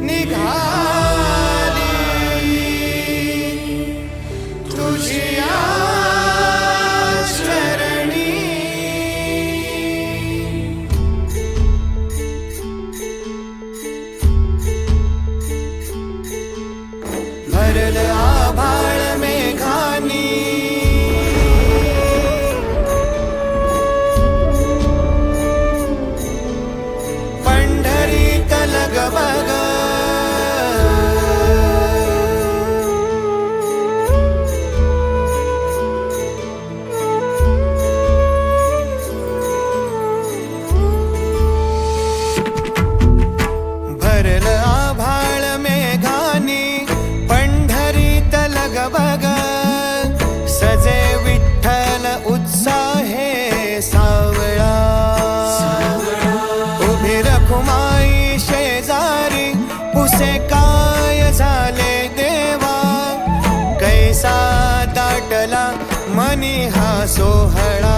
निघाली तुझी चरणी भरल आभाळ मेघानी पंढरीत लगबग भरल आभाळ मेघानी पंढरीत लगबग सजे विठ्ठल उत्साहे सावळा उभी रखुमाई शेजारी पुसे काय झाले देवा कैसा दाटला मनी हा सोहळा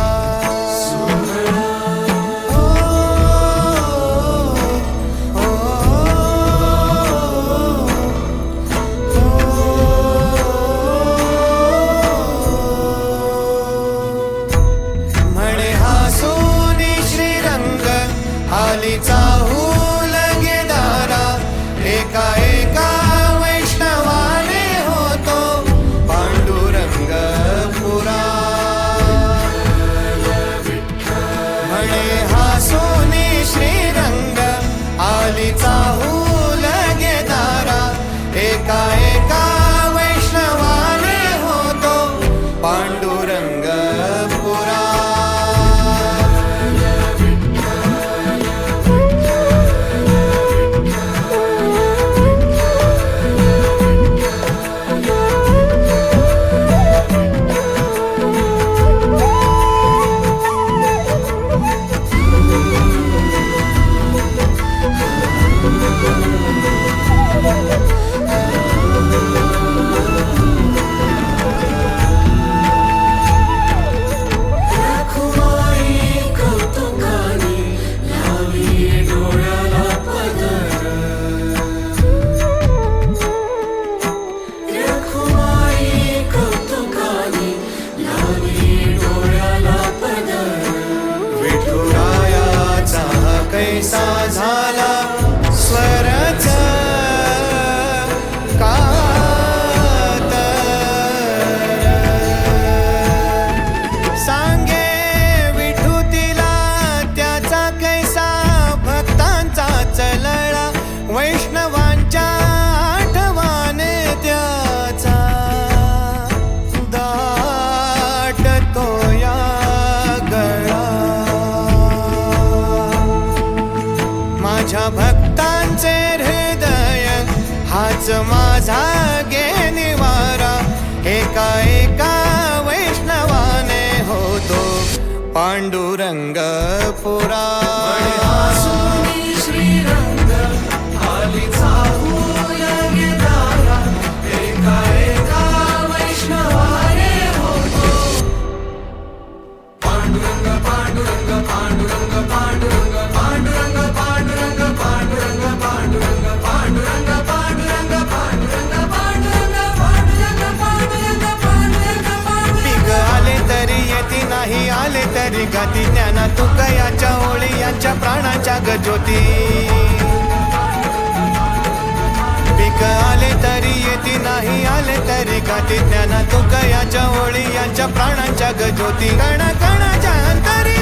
आलीचा हूल गेदारा एका एका वैष्णवाने होतो पांडुरंग पुरा म्हणे हा सोनी श्रीरंग आलीचा हूल गेदारा एका एका वैष्णवाने होतो पांडुरंग पुरा कैसा झाला स्वरच कातर सांगे विठू तिला त्याचा कैसा भक्तांचा चलळा वैष्णवांच्या आठवाने त्याचा दाटतो या गळा माझ्या भक्तांचे हृदय हाच माझा गे निवारा एका एका वैष्णवाने होतो पांडुरंग पुरा श्रीरंग आलीचा हूल गेदारा एका एका वैष्णवाने होतो पांडुरंग पांडुरंग पांडुरंग पांडुरंग पांडुरंग पांडुरंग पांडुरंग पांडुरंग पांडुरंग पांडुरंग पांडुरंग पांडुरंग पांडुरंग पांडुरंग पिक आले तरी येती नाही आले तरी गाती ज्ञाना तुकयाच्या ओळी यांच्या प्राणाच्या गज्योती पिक आले तरी येती नाही आले तरी गाती ज्ञाना तुकयाच्या ओळी यांच्या प्राणांच्या गज्योती कण कणाच्या अंतरी